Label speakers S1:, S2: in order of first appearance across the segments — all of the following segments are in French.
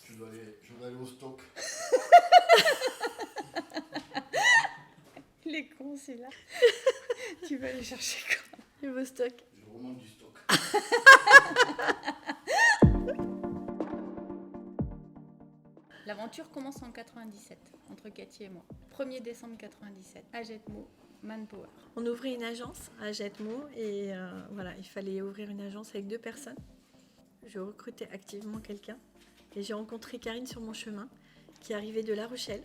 S1: Je dois aller au stock.
S2: Il est con, celui-là. Tu vas aller chercher quoi?
S3: Le beau stock.
S1: Je remonte du stock.
S2: L'aventure commence en 97, entre Cathy et moi. 1er décembre 97, à Jetmo, Manpower.
S3: On ouvrait une agence à Jetmo et voilà, il fallait ouvrir une agence avec 2 personnes. Je recrutais activement quelqu'un et j'ai rencontré Karine sur mon chemin qui arrivait de La Rochelle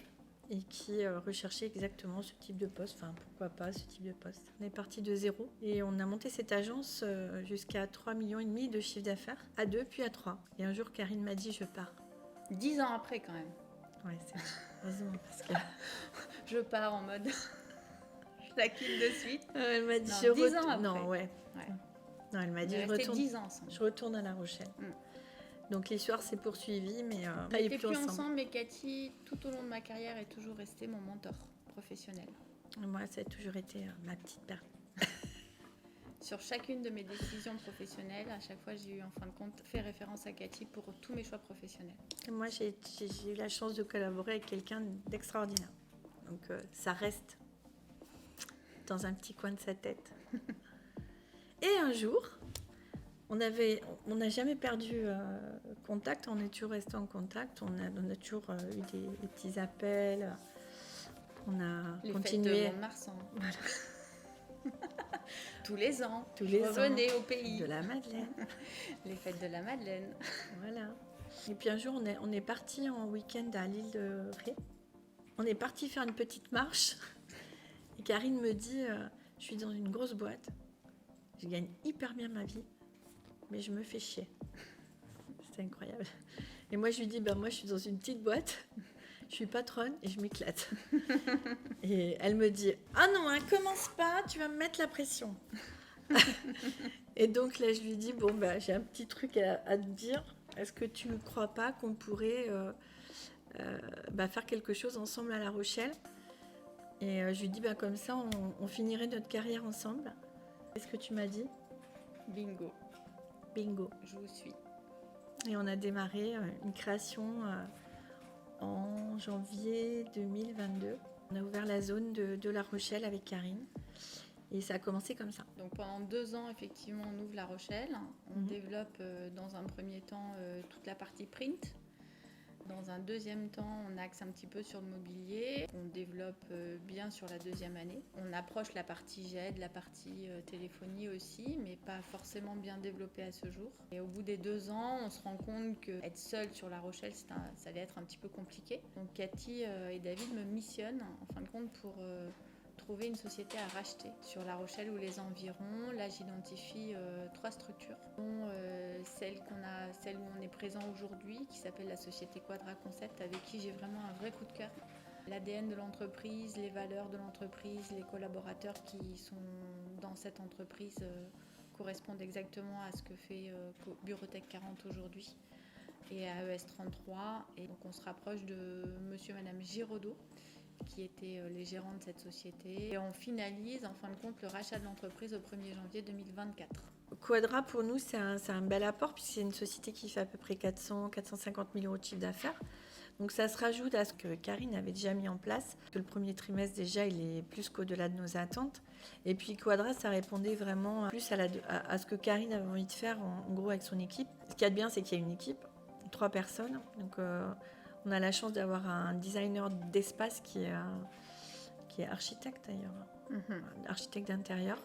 S3: et qui recherchait exactement ce type de poste, enfin pourquoi pas ce type de poste. On est parti de zéro et on a monté cette agence jusqu'à 3,5 millions de chiffre d'affaires, à 2 puis à 3. Et un jour Karine m'a dit je pars.
S2: 10 ans après quand même.
S3: Ouais, c'est heureusement parce que
S2: Je pars en mode... je la quitte de suite.
S3: elle m'a dit
S2: Non,
S3: je
S2: 10 ans
S3: retourne.
S2: après.
S3: Non, ouais.
S2: Ouais.
S3: Non, elle m'a dit
S2: On est
S3: je
S2: restés
S3: retourne.
S2: 10 ans ensemble.
S3: Je retourne à La Rochelle. Donc l'histoire s'est poursuivie, mais
S2: On
S3: on
S2: n'était
S3: n'est plus ensemble.
S2: mais Cathy, tout au long de ma carrière, est toujours restée mon mentor professionnel.
S3: Moi, ça a toujours été ma petite perle.
S2: Sur chacune de mes décisions professionnelles, à chaque fois, j'ai eu en fin de compte fait référence à Cathy pour tous mes choix professionnels.
S3: Et moi, j'ai eu la chance de collaborer avec quelqu'un d'extraordinaire. Donc ça reste dans un petit coin de sa tête. Et un jour, on n'a jamais perdu contact, on est toujours resté en contact, on a toujours eu des petits appels, on a
S2: Les
S3: continué.
S2: fêtes de Mont-de-Marsan.
S3: Voilà.
S2: Tous les ans,
S3: Tous les ans.
S2: revenez au pays.
S3: De la Madeleine.
S2: Les fêtes de la Madeleine.
S3: Voilà. Et puis un jour, on est parti en week-end à l'île de Ré. On est parti faire une petite marche. Et Karine me dit, je suis dans une grosse boîte, je gagne hyper bien ma vie, mais je me fais chier. C'était incroyable. Et moi, je lui dis, moi, je suis dans une petite boîte, je suis patronne et je m'éclate. Et elle me dit, ah non, commence pas, tu vas me mettre la pression. Et donc là, je lui dis, j'ai un petit truc à te dire. Est-ce que tu ne crois pas qu'on pourrait faire quelque chose ensemble à La Rochelle? Et je lui dis, comme ça, on finirait notre carrière ensemble. Qu'est-ce que tu m'as dit?
S2: Bingo.
S3: Bingo.
S2: Je vous suis.
S3: Et on a démarré une création en janvier 2022. On a ouvert la zone de La Rochelle avec Karine. Et ça a commencé comme ça.
S2: Donc pendant 2 ans, effectivement, on ouvre La Rochelle. On développe dans un premier temps toute la partie print. Dans un deuxième temps, on axe un petit peu sur le mobilier. On développe bien sur la deuxième année. On approche la partie GED, la partie téléphonie aussi, mais pas forcément bien développée à ce jour. Et au bout des 2 ans, on se rend compte qu'être seule sur La Rochelle, ça allait être un petit peu compliqué. Donc Cathy et David me missionnent, en fin de compte, pour trouver une société à racheter sur La Rochelle ou les environs. Là, j'identifie 3 structures, dont celle où on est présent aujourd'hui, qui s'appelle la société Quadra Concept, avec qui j'ai vraiment un vrai coup de cœur. L'ADN de l'entreprise, les valeurs de l'entreprise, les collaborateurs qui sont dans cette entreprise correspondent exactement à ce que fait Bureautech 40 aujourd'hui et AES 33. Et donc on se rapproche de monsieur et madame Giraudot, qui étaient les gérants de cette société. Et on finalise en fin de compte le rachat de l'entreprise au 1er janvier 2024.
S3: Quadra, pour nous, c'est un bel apport, puisque c'est une société qui fait à peu près 450 000 euros de chiffre d'affaires. Donc ça se rajoute à ce que Karine avait déjà mis en place. Le premier trimestre, déjà, il est plus qu'au-delà de nos attentes. Et puis Quadra, ça répondait vraiment plus à ce que Karine avait envie de faire, en gros, avec son équipe. Ce qu'il y a de bien, c'est qu'il y a une équipe, 3 personnes. Donc on a la chance d'avoir un designer d'espace qui est architecte d'ailleurs, architecte d'intérieur,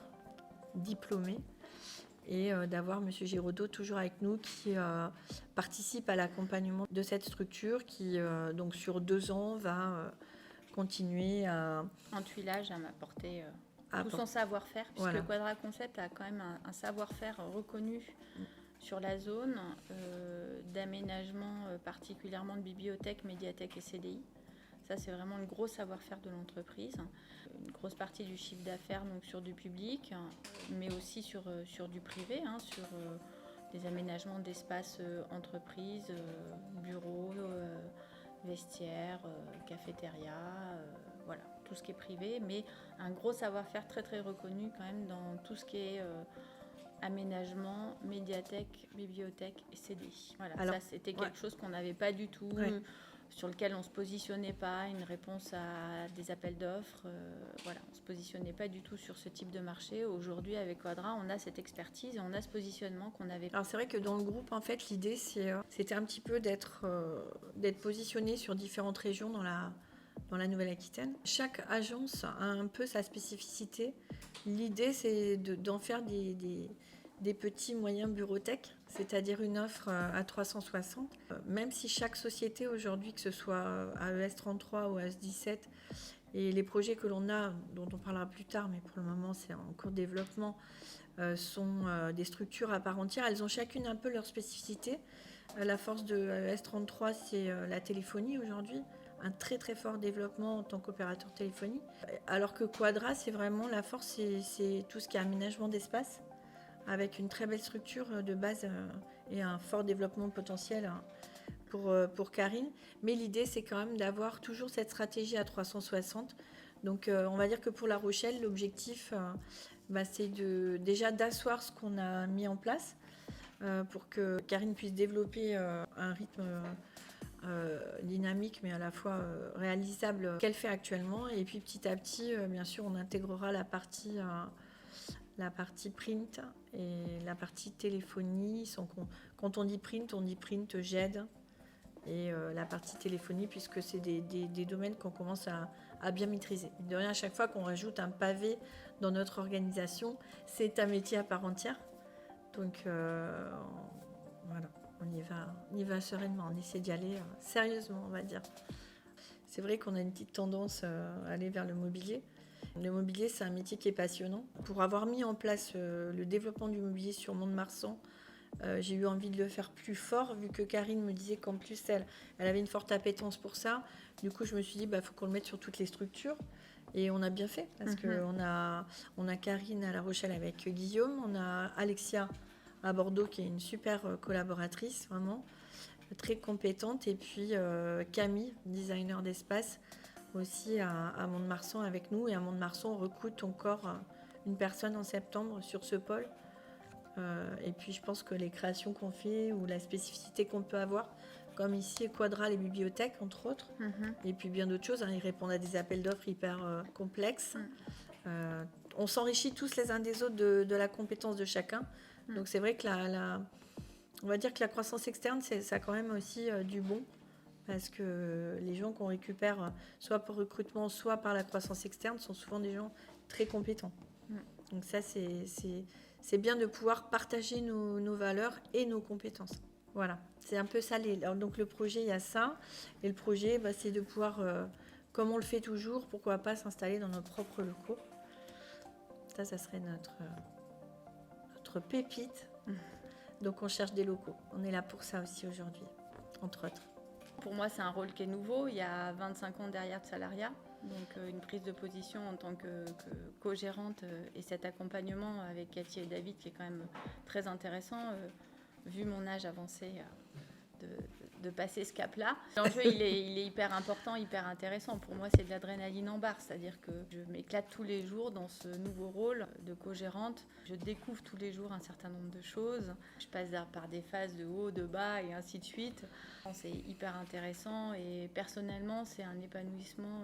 S3: diplômé. Et d'avoir M. Giraudot toujours avec nous qui participe à l'accompagnement de cette structure qui, donc sur 2 ans, va continuer à...
S2: Un tuilage à m'apporter tout son savoir-faire, puisque voilà. Quadra Concept a quand même un savoir-faire reconnu sur la zone d'aménagement, particulièrement de bibliothèques, médiathèques et CDI. Ça, c'est vraiment le gros savoir-faire de l'entreprise. Une grosse partie du chiffre d'affaires donc sur du public, mais aussi sur du privé, sur des aménagements d'espaces entreprises, bureaux, vestiaires, cafétéria, voilà, tout ce qui est privé, mais un gros savoir-faire très très reconnu quand même dans tout ce qui est aménagement, médiathèque, bibliothèque et CDI. Voilà,
S3: Alors,
S2: ça c'était
S3: ouais.
S2: quelque chose qu'on n'avait pas du tout,
S3: Ouais.
S2: sur lequel on ne se positionnait pas, une réponse à des appels d'offres. Voilà, on ne se positionnait pas du tout sur ce type de marché. Aujourd'hui, avec Quadra, on a cette expertise et on a ce positionnement qu'on avait.
S3: Alors c'est vrai que dans le groupe, en fait, l'idée, c'était un petit peu d'être positionné sur différentes régions dans la Nouvelle-Aquitaine. Chaque agence a un peu sa spécificité. L'idée, c'est d'en faire des petits moyens bureauthèques, c'est-à-dire une offre à 360. Même si chaque société aujourd'hui, que ce soit AES 33 ou AES 17, et les projets que l'on a, dont on parlera plus tard, mais pour le moment c'est en cours de développement, sont des structures à part entière. Elles ont chacune un peu leur spécificité. La force de AES 33, c'est la téléphonie aujourd'hui, un très très fort développement en tant qu'opérateur téléphonie. Alors que Quadra, c'est vraiment la force, c'est tout ce qui est aménagement d'espace, avec une très belle structure de base et un fort développement potentiel pour Karine. Mais l'idée, c'est quand même d'avoir toujours cette stratégie à 360. Donc on va dire que pour La Rochelle, l'objectif, c'est déjà d'asseoir ce qu'on a mis en place pour que Karine puisse développer un rythme dynamique, mais à la fois réalisable qu'elle fait actuellement. Et puis petit à petit, bien sûr, on intégrera la partie print et la partie téléphonie. Quand on dit print GED et la partie téléphonie, puisque c'est des domaines qu'on commence à bien maîtriser. De rien, à chaque fois qu'on rajoute un pavé dans notre organisation, c'est un métier à part entière. Donc voilà, on y va sereinement, on essaie d'y aller sérieusement, on va dire. C'est vrai qu'on a une petite tendance à aller vers le mobilier. Le mobilier, c'est un métier qui est passionnant. Pour avoir mis en place le développement du mobilier sur Mont-de-Marsan, j'ai eu envie de le faire plus fort, vu que Karine me disait qu'en plus, elle avait une forte appétence pour ça. Du coup, je me suis dit, faut qu'on le mette sur toutes les structures. Et on a bien fait, parce qu'on a Karine à La Rochelle avec Guillaume, on a Alexia à Bordeaux, qui est une super collaboratrice, vraiment, très compétente. Et puis Camille, designer d'espace, aussi à Mont-de-Marsan avec nous. Et à Mont-de-Marsan, on recrute encore une personne en septembre sur ce pôle. Et puis je pense que les créations qu'on fait ou la spécificité qu'on peut avoir, comme ici Quadra, les bibliothèques entre autres, et puis bien d'autres choses, ils répondent à des appels d'offres hyper complexes. On s'enrichit tous les uns des autres de la compétence de chacun. Donc c'est vrai que on va dire que la croissance externe, ça a quand même aussi du bon, parce que les gens qu'on récupère, soit pour recrutement, soit par la croissance externe, sont souvent des gens très compétents. Donc ça, c'est bien de pouvoir partager nos valeurs et nos compétences. Voilà, c'est un peu ça. Donc le projet, il y a ça. Et le projet, c'est de pouvoir, comme on le fait toujours, pourquoi pas s'installer dans nos propres locaux. Ça serait notre pépite. Donc on cherche des locaux. On est là pour ça aussi aujourd'hui, entre autres.
S2: Pour moi, c'est un rôle qui est nouveau. Il y a 25 ans derrière de salariat. Donc une prise de position en tant que co-gérante et cet accompagnement avec Cathy et David qui est quand même très intéressant, vu mon âge avancé, de passer ce cap-là. L'enjeu, il est hyper important, hyper intéressant. Pour moi, c'est de l'adrénaline en barre, c'est-à-dire que je m'éclate tous les jours dans ce nouveau rôle de co-gérante. Je découvre tous les jours un certain nombre de choses. Je passe par des phases de haut, de bas et ainsi de suite. C'est hyper intéressant et personnellement, c'est un épanouissement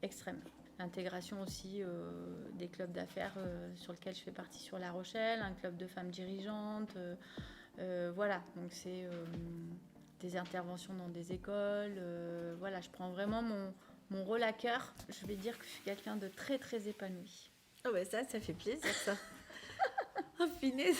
S2: extrême. L'intégration aussi des clubs d'affaires sur lequel je fais partie sur La Rochelle, un club de femmes dirigeantes. Voilà, donc c'est des interventions dans des écoles. Voilà, je prends vraiment mon rôle à cœur. Je vais dire que je suis quelqu'un de très très épanoui.
S3: Oh ça fait plaisir ça. Oh punaise.